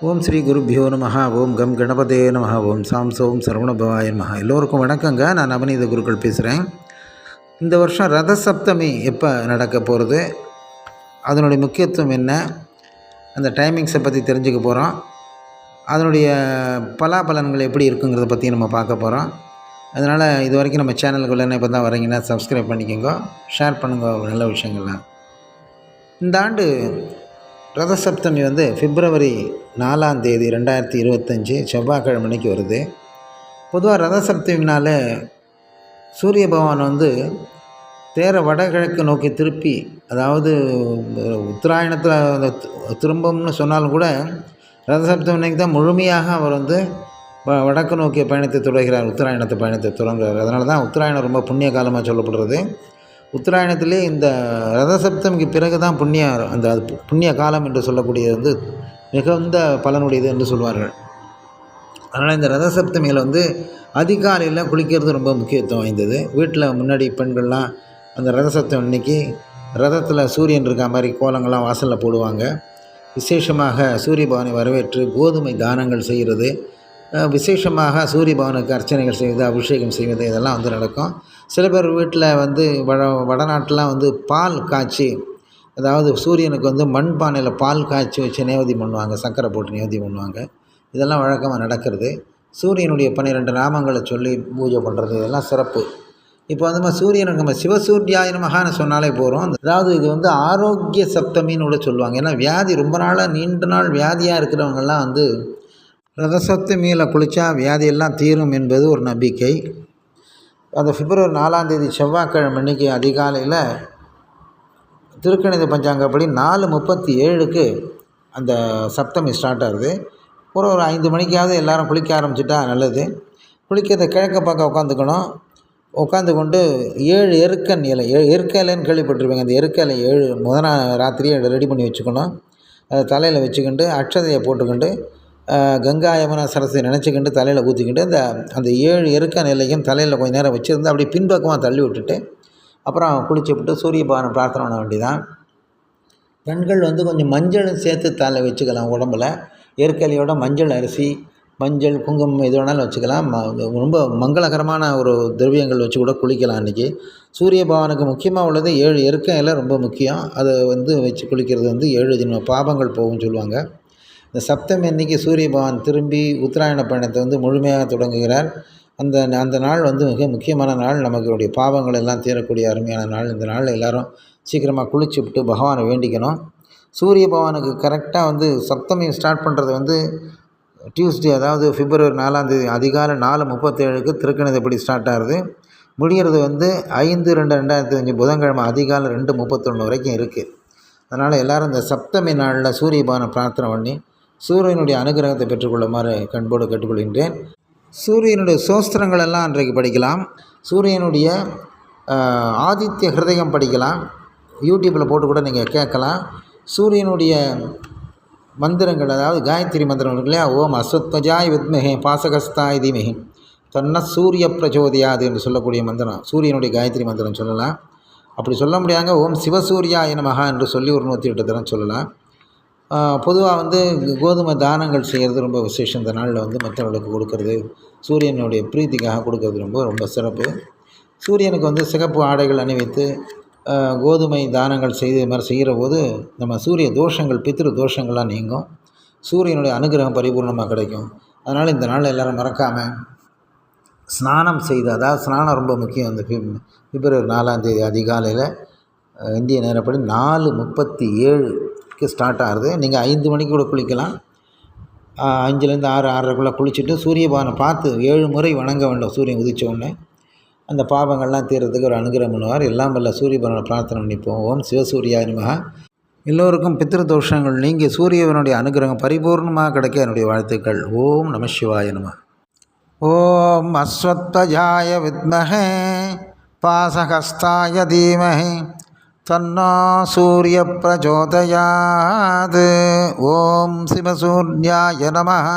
ஓம் ஸ்ரீ குருப்பியோ நமஹ. ஓம் கம் கணபதே நமஹ. ஓம் சாம் சோம் சரவணபவாய நமஹ. எல்லோருக்கும் வணக்கங்க. நான் நவநீத குருக்கள் பேசுகிறேன். இந்த வருஷம் ரத சப்தமி எப்போ நடக்க போகிறது, அதனுடைய முக்கியத்துவம் என்ன, அந்த டைமிங்ஸை பற்றி தெரிஞ்சுக்க போகிறோம். அதனுடைய பலாபலன்கள் எப்படி இருக்குங்கிறத பற்றி நம்ம பார்க்க போகிறோம். அதனால் இது வரைக்கும் நம்ம சேனலுக்குள்ளே இப்போ தான் வரீங்கன்னா சப்ஸ்கிரைப் பண்ணிக்கோங்க, ஷேர் பண்ணுங்க நல்ல விஷயங்கள்லாம். இந்த ஆண்டு ரத சப்தமி பிப்ரவரி 4ஆம் தேதி 2025 செவ்வாய்க்கிழமைக்கு வருது. பொதுவாக ரத சப்தமினால் சூரிய பகவான் தேரை வடகிழக்கு நோக்கி திருப்பி, அதாவது உத்தராயணத்தில் திரும்பும்னு சொன்னாலும் கூட ரத சப்தமிக்கு தான் முழுமையாக அவர் வடக்கு நோக்கிய பயணத்தை தொடர்கிறார், உத்தராயணத்தை பயணத்தை தொடங்குகிறார். அதனால தான் உத்தராயணம் ரொம்ப புண்ணிய காலமாக சொல்லப்படுறது. உத்தராயணத்திலே இந்த ரதசப்தமிக்கு பிறகு தான் புண்ணிய காலம் என்று சொல்லக்கூடியது மிகுந்த பலனுடையது என்று சொல்வார்கள். அதனால் இந்த ரதசப்தமியில் அதிகாலையில் குளிக்கிறது ரொம்ப முக்கியத்துவம் வாய்ந்தது. வீட்டில் முன்னாடி பெண்கள்லாம் அந்த ரதசப்தமி அன்னைக்கு ரதத்தில் சூரியன் இருக்க மாதிரி கோலங்கள்லாம் வாசலில் போடுவாங்க. விசேஷமாக சூரிய பகவானை வரவேற்று கோதுமை தானங்கள் செய்கிறது, விசேஷமாக சூரிய பகவானுக்கு அர்ச்சனைகள் செய்வது, அபிஷேகம் செய்வது, இதெல்லாம் நடக்கும். சில பேர் வீட்டில் வடநாட்டிலாம் பால் காய்ச்சி, அதாவது சூரியனுக்கு மண் பானையில் பால் காய்ச்சி வச்சு நேவேத்தியம் பண்ணுவாங்க, சர்க்கரை போட்டு நேவேத்தியம் பண்ணுவாங்க. இதெல்லாம் வழக்கமாக நடக்கிறது. சூரியனுடைய 12 நாமங்களை சொல்லி பூஜை பண்ணுறது, இதெல்லாம் சிறப்பு. இப்போ சூரியனுக்கு நம்ம சிவசூர்யாய நமஹான்னு சொன்னாலே போகிறோம். அதாவது இது ஆரோக்கிய சப்தமின்னு கூட சொல்லுவாங்க. ஏன்னா வியாதி ரொம்ப நாளாக நீண்ட நாள் வியாதியாக இருக்கிறவங்கெல்லாம் ரதசப்தமியில் குளித்தா வியாதியெல்லாம் தீரும் என்பது ஒரு நம்பிக்கை. அந்த பிப்ரவரி 4ஆம் தேதி செவ்வாய்க்கிழமை அன்றைக்கி அதிகாலையில் திருக்கணித பஞ்சாங்கப்படி 4:37க்கு அந்த சப்தமி ஸ்டார்ட் ஆகுது. ஒரு 5 மணிக்காவது எல்லோரும் குளிக்க ஆரம்பிச்சிட்டா நல்லது. குளிக்கிறத கிழக்க பக்கம் உட்காந்துக்கணும். உட்காந்து கொண்டு 7 எருக்கன் இலை, எருக்க இலைன்னு கேள்விப்பட்டிருப்பீங்க. அந்த எருக்க இலை 7 ராத்திரியே ரெடி பண்ணி வச்சுக்கணும். அதை தலையில் வச்சுக்கிண்டு அட்சதையை போட்டுக்கிண்டு கங்கா யமுனா சரஸ்வதி நினச்சிக்கிண்டு தலையில் ஊற்றிக்கிட்டு அந்த 7 எருக்க நிலையும் தலையில் கொஞ்சம் நேரம் வச்சுருந்து அப்படியே பின்பக்கமாக தள்ளி விட்டுட்டு அப்புறம் குளிச்சு விட்டு சூரிய பகவானை பிரார்த்தனை பண்ண வேண்டியதான். பெண்கள் கொஞ்சம் மஞ்சளும் சேர்த்து தலை வச்சுக்கலாம். உடம்பில் எருக்கலையோட மஞ்சள் அரிசி, மஞ்சள், குங்குமம் எது வேணாலும் வச்சுக்கலாம். ரொம்ப மங்களகரமான ஒரு திரவியங்கள் வச்சு கூட குளிக்கலாம். அன்றைக்கி சூரிய பகவானுக்கு முக்கியமாக உள்ளது 7 எருக்க இலை ரொம்ப முக்கியம். அதை வச்சு குளிக்கிறது 7 ஜென்ம பாபங்கள் போகும்னு சொல்லுவாங்க. இந்த சப்தமி அன்னைக்கு சூரிய பகவான் திரும்பி உத்தராயண பயணத்தை முழுமையாக தொடங்குகிறார். அந்த நாள் மிக முக்கியமான நாள். நமக்கு பாவங்கள் எல்லாம் தீரக்கூடிய அருமையான நாள். இந்த நாளில் எல்லோரும் சீக்கிரமாக குளிச்சு விட்டு பகவானை வேண்டிக்கணும். சூரிய பகவானுக்கு கரெக்டாக சப்தமி ஸ்டார்ட் பண்ணுறது டியூஸ்டே, அதாவது பிப்ரவரி 4ஆம் தேதி அதிகாலை 4:37க்கு திருக்கணிதப்படி ஸ்டார்ட் ஆகுது. முடிகிறது 5/2/2005 புதன்கிழமை அதிகாலை 2:31 வரைக்கும் இருக்குது. அதனால் எல்லோரும் இந்த சப்தமி நாளில் சூரிய பகவானை பிரார்த்தனை பண்ணி சூரியனுடைய அனுகிரகத்தை பெற்றுக்கொள்ளுமாறு கண்போடு கேட்டுக்கொள்கின்றேன். சூரியனுடைய சோஸ்திரங்கள் எல்லாம் அன்றைக்கு படிக்கலாம். சூரியனுடைய ஆதித்ய ஹிருதயம் படிக்கலாம். யூடியூப்பில் போட்டு கூட நீங்கள் கேட்கலாம். சூரியனுடைய மந்திரங்கள், அதாவது காயத்ரி மந்திரம் இருக்கு இல்லையா, ஓம் அஸ்வத்வஜாய் வித்மஹே பாசகஸ்தாய் தீமஹி தன்ன சூரிய பிரச்சோதயாது என்று சொல்லக்கூடிய மந்திரம், சூரியனுடைய காயத்ரி மந்திரம் சொல்லலாம். அப்படி சொல்ல முடியாங்க ஓம் சிவசூர்யாய நமஹ என்று சொல்லி ஒரு 108 தரம் சொல்லலாம். பொதுவாக கோதுமை தானங்கள் செய்கிறது ரொம்ப விசேஷம். இந்த நாளில் மற்றவர்களுக்கு கொடுக்கறது, சூரியனுடைய பிரீத்திக்காக கொடுக்கறது ரொம்ப சிறப்பு. சூரியனுக்கு சிகப்பு ஆடைகள் அணிவித்து கோதுமை தானங்கள் செய்து இது மாதிரி செய்கிற போது நம்ம சூரிய தோஷங்கள், பித்ரு தோஷங்கள்லாம் நீங்கும். சூரியனுடைய அனுகிரகம் பரிபூர்ணமாக கிடைக்கும். அதனால் இந்த நாளில் எல்லோரும் மறக்காமல் ஸ்நானம் செய்து, அதாவது ஸ்நானம் ரொம்ப முக்கியம். அந்த பிப்ரவரி 4ஆம் தேதி அதிகாலையில் இந்திய நேரப்படி 4:37க்கு ஸ்டார்ட் ஆகுது. நீங்கள் 5 மணிக்கு கூட குளிக்கலாம். 5லேருந்து 6, 6:30க்குள்ளே குளிச்சுட்டு சூரிய பகவானை பார்த்து 7 முறை வணங்க வேண்டும். சூரியன் உதித்த உடனே அந்த பாவங்கள்லாம் தீர்றதுக்கு ஒரு அனுகிரகம் பண்ணுவார். எல்லாம் வல்ல சூரிய பகவானை பிரார்த்தனை பண்ணிப்போம். ஓம் சிவசூர்யாய நமஹ. எல்லோருக்கும் பித்ரு தோஷங்கள் நீங்கி சூரியவனுடைய அனுகிரகம் பரிபூர்ணமாக கிடைக்க என்னுடைய வாழ்த்துக்கள். ஓம் நம சிவாய நமஹ. ஓம் அஸ்வத்வஜாய வித்மஹே பாசஹஸ்தாய தீமஹி தன்னோ சூரிய பிரச்சோதயாத். ஓம் சிவசூர்யாய நமஹ.